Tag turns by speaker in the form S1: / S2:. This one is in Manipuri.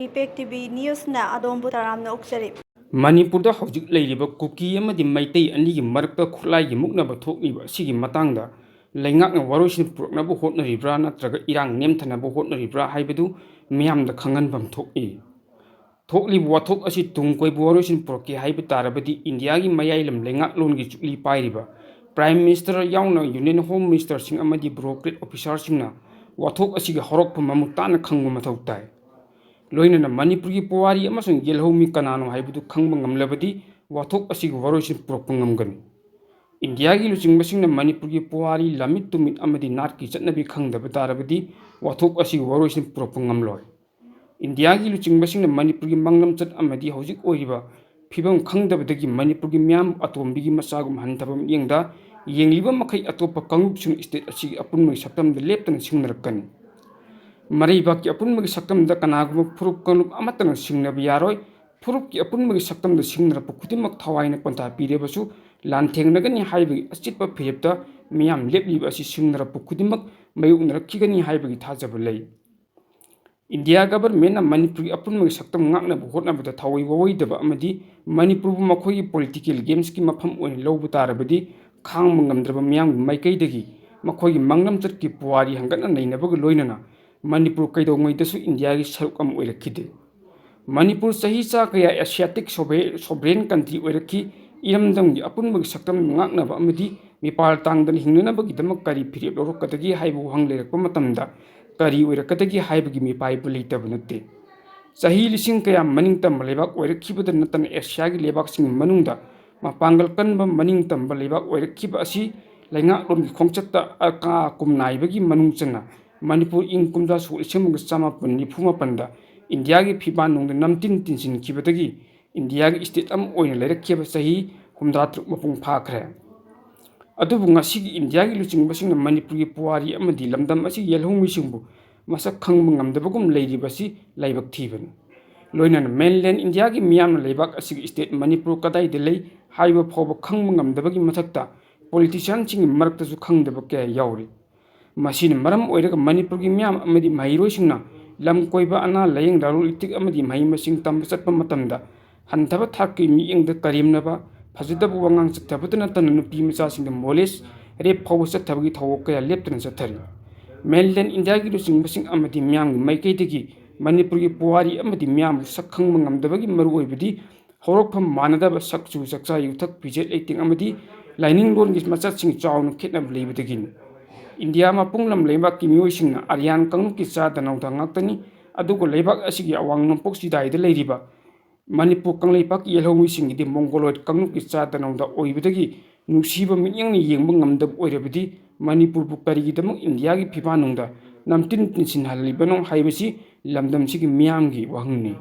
S1: ꯏꯄꯦꯛ ꯇꯤꯚꯤ ꯅ꯭ꯌꯨꯁꯅ ꯑꯗꯣꯝꯕꯨ ꯇꯔꯥꯝꯅ ꯑꯣꯛꯆꯔꯤ꯫
S2: ꯃꯅꯤꯄꯨꯔꯗ ꯍꯧꯖꯤꯛ ꯂꯩꯔꯤꯕ ꯀꯨꯀꯤ ꯑꯃꯗꯤ ꯃꯩꯇꯩ ꯑꯅꯤꯒꯤ ꯃꯔꯛꯇ ꯈꯨꯠꯂꯥꯏꯒꯤ ꯃꯨꯛꯅꯕ ꯊꯣꯛꯂꯤꯕ ꯑꯁꯤꯒꯤ ꯃꯇꯥꯡꯗ ꯂꯩꯉꯥꯛꯅ ꯋꯥꯔꯣꯏꯁꯤꯟ ꯄꯨꯔꯛꯅꯕ ꯍꯣꯠꯅꯔꯤꯕ꯭ꯔꯥ ꯅꯠꯇ꯭ꯔꯒ ꯏꯔꯥꯡ ꯅꯦꯝꯊꯅꯕ ꯍꯣꯠꯅꯔꯤꯕ꯭ꯔꯥ ꯍꯥꯏꯕꯗꯨ ꯃꯤꯌꯥꯝꯗ ꯈꯪꯍꯟꯐꯝ ꯊꯣꯛꯏ꯫ ꯊꯣꯛꯂꯤꯕ ꯋꯥꯊꯣꯛ ꯑꯁꯤ ꯇꯨꯡ ꯀꯣꯏꯕ ꯋꯥꯔꯣꯏꯁꯤꯟ ꯄꯨꯔꯛꯀꯦ ꯍꯥꯏꯕ ꯇꯥꯔꯕꯗꯤ ꯏꯟꯗꯤꯌꯥꯒꯤ ꯃꯌꯥꯏꯂꯝ ꯂꯩꯉꯥꯛꯂꯣꯟꯒꯤ ꯆꯨꯛꯂꯤ ꯄꯥꯏꯔꯤꯕ ꯄ꯭ꯔꯥꯏꯝ ꯃꯤꯅꯤꯁꯇꯔ ꯌꯥꯎꯅ ꯌꯨꯅꯤꯌꯟ ꯍꯣꯝ ꯃꯤꯅꯤꯁꯇꯔꯁꯤꯡ ꯑꯃꯗꯤ ꯕ꯭ꯌꯨꯔꯣꯀ꯭ꯔꯦꯠ ꯑꯣꯐꯤꯁꯥꯔꯁꯤꯡꯅ ꯋꯥꯊꯣꯛ ꯑꯁꯤꯒꯤ ꯍꯧꯔꯛꯐꯝ ꯃꯃꯨꯠ ꯇꯥꯅ ꯈꯪꯕ ꯃꯊꯧ ꯇꯥꯏ꯫ ꯂꯣꯏꯅꯅ ꯃꯅꯤꯄꯨꯔꯒꯤ ꯄꯨꯋꯥꯔꯤ ꯑꯃꯁꯨꯡ ꯌꯦꯜꯍꯧꯃꯤ ꯀꯅꯥꯅꯣ ꯍꯥꯏꯕꯗꯨ ꯈꯪꯕ ꯉꯝꯂꯕꯗꯤ ꯋꯥꯊꯣꯛ ꯑꯁꯤꯒꯤ ꯋꯥꯔꯣꯏꯁꯤꯟ ꯄꯨꯔꯛꯄ ꯉꯝꯒꯅꯤ꯫ ꯏꯟꯗꯤꯌꯥꯒꯤ ꯂꯨꯆꯤꯡꯕꯁꯤꯡꯅ ꯃꯅꯤꯄꯨꯔꯒꯤ ꯄꯨꯋꯥꯔꯤ ꯂꯝꯃꯤꯠ ꯇꯨꯃꯤꯠ ꯑꯃꯗꯤ ꯅꯥꯠꯀꯤ ꯆꯠꯅꯕꯤ ꯈꯪꯗꯕ ꯇꯥꯔꯕꯗꯤ ꯋꯥꯊꯣꯛ ꯑꯁꯤꯒꯤ ꯋꯥꯔꯣꯏꯁꯤꯟ ꯄꯨꯔꯛꯄ ꯉꯝꯂꯣꯏ꯫ ꯏꯟꯗꯤꯌꯥꯒꯤ ꯂꯨꯆꯤꯡꯕꯁꯤꯡꯅ ꯃꯅꯤꯄꯨꯔꯒꯤ ꯃꯪꯂꯝꯆꯠ ꯑꯃꯗꯤ ꯍꯧꯖꯤꯛ ꯑꯣꯏꯔꯤꯕ ꯐꯤꯕꯝ ꯈꯪꯗꯕꯗꯒꯤ ꯃꯅꯤꯄꯨꯔꯒꯤ ꯃꯤꯌꯥꯝ ꯑꯇꯣꯝꯕꯤꯒꯤ ꯃꯆꯥꯒꯨꯝ ꯍꯟꯊꯕ ꯃꯤꯠꯌꯦꯡꯗ ꯌꯦꯡꯂꯤꯕ ꯃꯈꯩ ꯑꯇꯣꯞꯄ ꯀꯥꯡꯂꯨꯞꯁꯤꯡ ꯁ꯭ꯇꯦꯠ ꯑꯁꯤꯒꯤ ꯑꯄꯨꯟꯕꯒꯤ ꯁꯛꯇꯝꯗ ꯂꯦꯞꯇꯅ ꯁꯤꯡꯅꯔꯛꯀꯅꯤ꯫ ꯃꯔꯩꯕꯥꯛꯀꯤ ꯑꯄꯨꯟꯕꯒꯤ ꯁꯛꯇꯝꯗ ꯀꯅꯥꯒꯨꯝꯕ ꯐꯨꯔꯨꯞ ꯀꯥꯡꯂꯨꯞ ꯑꯃꯠꯇꯅ ꯁꯤꯡꯅꯕ ꯌꯥꯔꯣꯏ꯫ ꯐꯨꯔꯨꯞꯀꯤ ꯑꯄꯨꯟꯕꯒꯤ ꯁꯛꯇꯝꯗ ꯁꯤꯡꯅꯔꯛꯄ ꯈꯨꯗꯤꯡꯃꯛ ꯊꯋꯥꯏꯅ ꯄꯟꯊꯥ ꯄꯤꯔꯕꯁꯨ ꯂꯥꯟꯊꯦꯡꯅꯒꯅꯤ ꯍꯥꯏꯕꯒꯤ ꯑꯆꯦꯠꯄ ꯐꯤꯔꯦꯞꯇ ꯃꯤꯌꯥꯝ ꯂꯦꯞꯂꯤꯕ ꯑꯁꯤ ꯁꯤꯡꯅꯔꯛꯄ ꯈꯨꯗꯤꯡꯃꯛ ꯃꯥꯌꯣꯛꯅꯔꯛꯈꯤꯒꯅꯤ ꯍꯥꯏꯕꯒꯤ ꯊꯥꯖꯕ ꯂꯩ꯫ ꯏꯟꯗꯤꯌꯥ ꯒꯚꯔꯟꯃꯦꯟꯠꯅ ꯃꯅꯤꯄꯨꯔꯒꯤ ꯑꯄꯨꯟꯕꯒꯤ ꯁꯛꯇꯝ ꯉꯥꯛꯅꯕ ꯍꯣꯠꯅꯕꯗ ꯊꯋꯥꯏ ꯋꯥꯑꯣꯏꯗꯕ ꯑꯃꯗꯤ ꯃꯅꯤꯄꯨꯔꯕꯨ ꯃꯈꯣꯏꯒꯤ ꯄꯣꯂꯤꯇꯤꯀꯦꯜ ꯒꯦꯝꯁꯀꯤ ꯃꯐꯝ ꯑꯣꯏꯅ ꯂꯧꯕ ꯇꯥꯔꯕꯗꯤ ꯈꯥꯡꯕ ꯉꯝꯗ꯭ꯔꯕ ꯃꯤꯌꯥꯝꯒꯤ ꯃꯥꯏꯀꯩꯗꯒꯤ ꯃꯈꯣꯏꯒꯤ ꯃꯪꯂꯝꯆꯠꯀꯤ ꯄꯨꯋꯥꯔꯤ ꯍꯪꯒꯠꯅ ꯅꯩꯅꯕꯒ ꯂꯣꯏꯅꯅ ꯃꯅꯤꯄꯨꯔ ꯀꯩꯗꯧꯉꯩꯗꯁꯨ ꯏꯟꯗꯤꯌꯥꯒꯤ ꯁꯔꯨꯛ ꯑꯃ ꯑꯣꯏꯔꯛꯈꯤꯗꯦ꯫ ꯃꯅꯤꯄꯨꯔ ꯆꯍꯤ ꯆꯥ ꯀꯌꯥ ꯑꯦꯁꯤꯌꯥꯇꯤꯛ ꯁꯣꯚꯔꯦꯟ ꯀꯟꯇ꯭ꯔꯤ ꯑꯣꯏꯔꯛꯈꯤ꯫ ꯏꯔꯝꯗꯝꯒꯤ ꯑꯄꯨꯟꯕꯒꯤ ꯁꯛꯇꯝ ꯉꯥꯛꯅꯕ ꯑꯃꯗꯤ ꯃꯤꯄꯥꯜ ꯇꯥꯡꯗꯅ ꯍꯤꯡꯅꯅꯕꯒꯤꯗꯃꯛ ꯀꯔꯤ ꯐꯤꯔꯦꯞ ꯂꯧꯔꯛꯀꯗꯒꯦ ꯍꯥꯏꯕ ꯋꯥꯍꯪ ꯂꯩꯔꯛꯄ ꯃꯇꯝꯗ ꯀꯔꯤ ꯑꯣꯏꯔꯛꯀꯗꯒꯦ ꯍꯥꯏꯕꯒꯤ ꯃꯤꯄꯥꯏꯕ ꯂꯩꯇꯕ ꯅꯠꯇꯦ꯫ ꯆꯍꯤ ꯂꯤꯁꯤꯡ ꯀꯌꯥ ꯃꯅꯤꯡꯇꯝꯕ ꯂꯩꯕꯥꯛ ꯑꯣꯏꯔꯛꯈꯤꯕꯗ ꯅꯠꯇꯅ ꯑꯦꯁꯤꯌꯥꯒꯤ ꯂꯩꯕꯥꯛꯁꯤꯡꯒꯤ ꯃꯅꯨꯡꯗ ꯃꯄꯥꯡꯒꯜ ꯀꯟꯕ ꯃꯅꯤꯡꯇꯝꯕ ꯂꯩꯕꯥꯛ ꯑꯣꯏꯔꯛꯈꯤꯕ ꯑꯁꯤ ꯂꯩꯉꯥꯛꯂꯣꯟꯒꯤ ꯈꯣꯡꯆꯠꯇ ꯑꯀꯥ ꯑꯀꯨꯝ ꯅꯥꯏꯕꯒꯤ ꯃꯅꯨꯡ ꯆꯟꯅ ꯃꯅꯤꯄꯨꯔ ꯏꯪ ꯀꯨꯝꯖꯥ ꯁꯣꯛ 1994ꯗ ꯏꯟꯗꯤꯌꯥꯒꯤ ꯐꯤꯕꯥꯟꯅꯨꯡꯗ ꯅꯝꯇꯤꯟ ꯇꯤꯟꯁꯤꯟꯈꯤꯕꯗꯒꯤ ꯏꯟꯗꯤꯌꯥꯒꯤ ꯁ꯭ꯇꯦꯠ ꯑꯃ ꯑꯣꯏꯅ ꯂꯩꯔꯛꯈꯤꯕ ꯆꯍꯤ 63 ꯃꯄꯨꯡ ꯐꯥꯈ꯭ꯔꯦ꯫ ꯑꯗꯨꯕꯨ ꯉꯁꯤꯒꯤ ꯏꯟꯗꯤꯌꯥꯒꯤ ꯂꯨꯆꯤꯡꯕꯁꯤꯡꯅ ꯃꯅꯤꯄꯨꯔꯒꯤ ꯄꯨꯋꯥꯔꯤ ꯑꯃꯗꯤ ꯂꯝꯗꯝ ꯑꯁꯤꯒꯤ ꯌꯦꯜꯍꯧꯃꯤꯁꯤꯡꯕꯨ ꯃꯁꯛ ꯈꯪꯕ ꯉꯝꯗꯕꯒꯨꯝ ꯂꯩꯔꯤꯕꯁꯤ ꯂꯥꯏꯕꯛ ꯊꯤꯕꯅꯤ꯫ ꯂꯣꯏꯅꯅ ꯃꯦꯟꯂꯦꯟ ꯏꯟꯗꯤꯌꯥꯒꯤ ꯃꯤꯌꯥꯝꯅ ꯂꯩꯕꯥꯛ ꯑꯁꯤꯒꯤ ꯁ꯭ꯇꯦꯠ ꯃꯅꯤꯄꯨꯔ ꯀꯗꯥꯏꯗ ꯂꯩ ꯍꯥꯏꯕ ꯐꯥꯎꯕ ꯈꯪꯕ ꯉꯝꯗꯕꯒꯤ ꯃꯊꯛꯇ ꯄꯣꯂꯤꯇꯤꯁꯤꯌꯥꯟꯁꯤꯡꯒꯤ ꯃꯔꯛꯇꯁꯨ ꯈꯪꯗꯕ ꯀꯌꯥ ꯌꯥꯎꯔꯤ꯫ ꯃꯁꯤꯅ ꯃꯔꯝ ꯑꯣꯏꯔꯒ ꯃꯅꯤꯄꯨꯔꯒꯤ ꯃꯤꯌꯥꯝ ꯑꯃꯗꯤ ꯃꯍꯩꯔꯣꯏꯁꯤꯡꯅ ꯂꯝ ꯀꯣꯏꯕ ꯑꯅꯥ ꯂꯥꯌꯦꯡ ꯂꯂꯣꯟ ꯏꯇꯤꯛ ꯑꯃꯗꯤ ꯃꯍꯩ ꯃꯁꯤꯡ ꯇꯝꯕ ꯆꯠꯄ ꯃꯇꯝꯗ ꯍꯟꯊꯕ ꯊꯥꯛꯀꯤ ꯃꯤꯠꯌꯦꯡꯗ ꯀꯔꯦꯝꯅꯕ ꯐꯖꯗꯕ ꯋꯥꯉꯥꯡ ꯆꯠꯊꯕꯇ ꯅꯠꯇꯅ ꯅꯨꯄꯤ ꯃꯆꯥꯁꯤꯡꯗ ꯃꯣꯂꯦꯁ ꯔꯦꯞ ꯐꯥꯎꯕ ꯆꯠꯊꯕꯒꯤ ꯊꯧꯑꯣꯡ ꯀꯌꯥ ꯂꯦꯞꯇꯅ ꯆꯠꯊꯔꯤ꯫ ꯃꯦꯟꯂꯦꯟ ꯏꯟꯗꯤꯌꯥꯒꯤ ꯂꯨꯆꯤꯡꯕꯁꯤꯡ ꯑꯃꯗꯤ ꯃꯤꯌꯥꯝꯒꯤ ꯃꯥꯏꯀꯩꯗꯒꯤ ꯃꯅꯤꯄꯨꯔꯒꯤ ꯄꯨꯋꯥꯔꯤ ꯑꯃꯗꯤ ꯃꯤꯌꯥꯝꯕꯨ ꯁꯛ ꯈꯪꯕ ꯉꯝꯗꯕꯒꯤ ꯃꯔꯨꯑꯣꯏꯕꯗꯤ ꯍꯧꯔꯛꯐꯝ ꯃꯥꯟꯅꯗꯕ ꯆꯛꯆꯨ ꯆꯛꯆꯥ ꯌꯨꯊꯛ ꯐꯤꯖꯦꯠ ꯂꯩꯇꯦꯡ ꯑꯃꯗꯤ ꯂꯥꯏꯅꯤꯡꯂꯣꯟꯒꯤ ꯃꯆꯠꯁꯤꯡ ꯆꯥꯎꯅ ꯈꯦꯠꯅꯕ ꯂꯩꯕꯗꯒꯤꯅꯤ꯫ ꯏꯟꯗꯤꯌꯥ ꯃꯄꯨꯡꯂꯝ ꯂꯩꯕꯥꯛꯀꯤ ꯃꯤꯑꯣꯏꯁꯤꯡꯅ ꯑꯥꯔꯌꯥꯟ ꯀꯥꯡꯂꯨꯞꯀꯤ ꯆꯥꯗ ꯅꯥꯎꯗ ꯉꯥꯛꯇꯅꯤ꯫ ꯑꯗꯨꯒ ꯂꯩꯕꯥꯛ ꯑꯁꯤꯒꯤ ꯑꯋꯥꯡ ꯅꯣꯡꯄꯣꯛ ꯆꯤꯗꯥꯏꯗ ꯂꯩꯔꯤꯕ ꯃꯅꯤꯄꯨꯔ ꯀꯪꯂꯩꯄꯥꯛꯀꯤ ꯌꯦꯜꯍꯧꯃꯤꯁꯤꯡꯒꯤꯗꯤ ꯃꯣꯡꯒꯣꯂꯣꯏꯗ ꯀꯥꯡꯂꯨꯞꯀꯤ ꯆꯥꯗ ꯅꯥꯎꯗ ꯑꯣꯏꯕꯗꯒꯤ ꯅꯨꯡꯁꯤꯕ ꯃꯤꯠꯌꯦꯡꯅ ꯌꯦꯡꯕ ꯉꯝꯗꯕ ꯑꯣꯏꯔꯕꯗꯤ ꯃꯅꯤꯄꯨꯔꯕꯨ ꯀꯔꯤꯒꯤꯗꯃꯛ ꯏꯟꯗꯤꯌꯥꯒꯤ ꯐꯤꯕꯥꯟꯅꯨꯡꯗ ꯅꯝꯇꯤꯟ ꯇꯤꯟꯁꯤꯟꯍꯜꯂꯤꯕꯅꯣ ꯍꯥꯏꯕꯁꯤ ꯂꯝꯗꯝꯁꯤꯒꯤ ꯃꯤꯌꯥꯝꯒꯤ ꯋꯥꯍꯪꯅꯤ꯫